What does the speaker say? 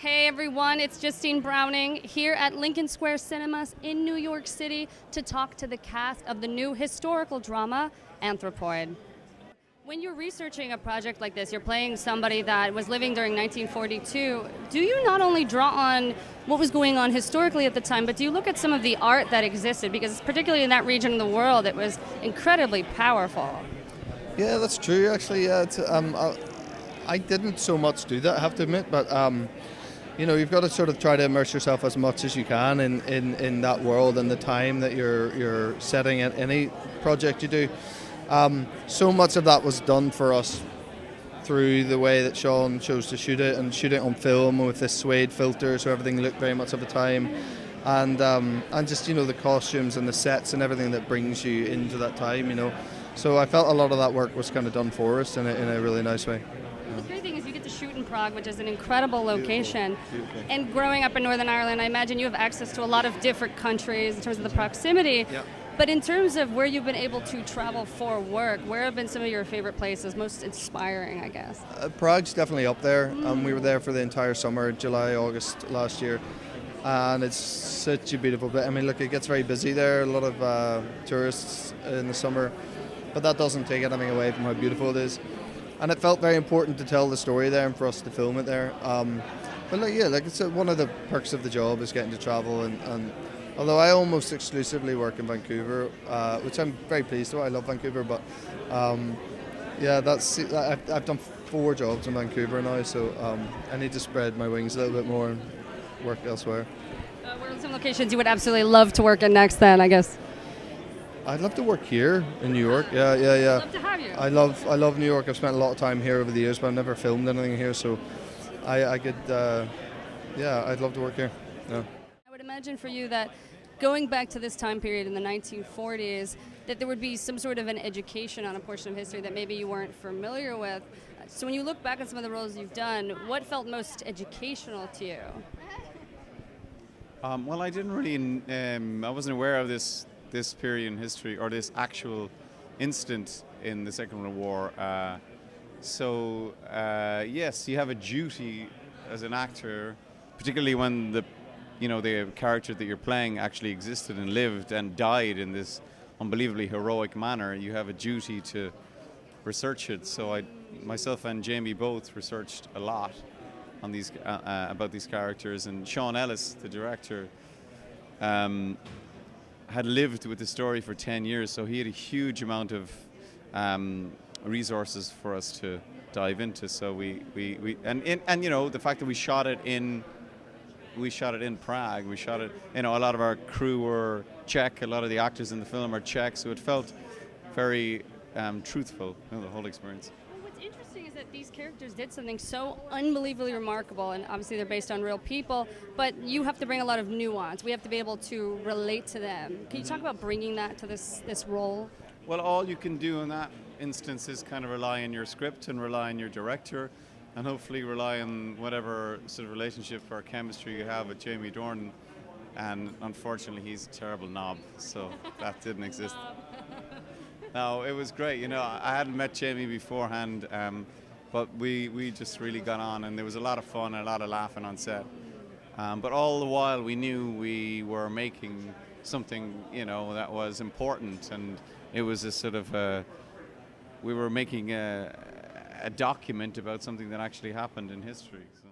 Hey everyone, it's Justine Browning here at Lincoln Square Cinemas in New York City to talk to the cast of the new historical drama, Anthropoid. When you're researching a project like this, you're playing somebody that was living during 1942. Do you not only draw on what was going on historically at the time, but do you look at some of the art that existed? Because particularly in that region of the world, it was incredibly powerful. Yeah, that's true. Actually, I didn't so much do that, I have to admit. But you've got to sort of try to immerse yourself as much as you can in that world and the time that you're setting at any project you do. So much of that was done for us through the way that Sean chose to shoot it and shoot it on film with this suede filter, so everything looked very much of the time. And just the costumes and the sets and everything that brings you into that time. So I felt a lot of that work was kind of done for us in a really nice way. The great thing is you get to shoot in Prague, which is an incredible location. Beautiful. And growing up in Northern Ireland, I imagine you have access to a lot of different countries in terms of the proximity. Yeah. But in terms of where you've been able to travel for work, where have been some of your favorite places, most inspiring, I guess? Prague's definitely up there. We were there for the entire summer, July, August last year. And it's such a beautiful place. I mean, look, it gets very busy there, a lot of tourists in the summer. But that doesn't take anything away from how beautiful it is. And it felt very important to tell the story there and for us to film it there. But it's one of the perks of the job is getting to travel. And although I almost exclusively work in Vancouver, which I'm very pleased with, I love Vancouver. But I've done 4 jobs in Vancouver now, so I need to spread my wings a little bit more and work elsewhere. Where are some locations you would absolutely love to work in next then, I guess? I'd love to work here in New York. Yeah. I'd love to have you. I love New York. I've spent a lot of time here over the years, but I've never filmed anything here, so I could, I'd love to work here. Yeah. I would imagine for you that going back to this time period in the 1940s, that there would be some sort of an education on a portion of history that maybe you weren't familiar with. So when you look back at some of the roles you've done, what felt most educational to you? Well, I didn't really, I wasn't aware of this period in history or this actual incident in the Second World War. Yes, you have a duty as an actor, particularly when the character that you're playing actually existed and lived and died in this unbelievably heroic manner. You have a duty to research it. So myself and Jamie both researched a lot on these about these characters, and Sean Ellis, the director, had lived with the story for 10 years, so he had a huge amount of resources for us to dive into. So the fact that we shot it in Prague, a lot of our crew were Czech, a lot of the actors in the film are Czech, so it felt very truthful, the whole experience. What's interesting is that these characters did something so unbelievably remarkable, and obviously they're based on real people, but you have to bring a lot of nuance. We have to be able to relate to them. Can you talk about bringing that to this role? Well, all you can do in that instance is kind of rely on your script and rely on your director, and hopefully rely on whatever sort of relationship or chemistry you have with Jamie Dornan. And unfortunately, he's a terrible knob, so that didn't exist. No, it was great. I hadn't met Jamie beforehand, but we just really got on, and there was a lot of fun and a lot of laughing on set. But all the while, we knew we were making something, that was important, and it was a sort of we were making a document about something that actually happened in history. So.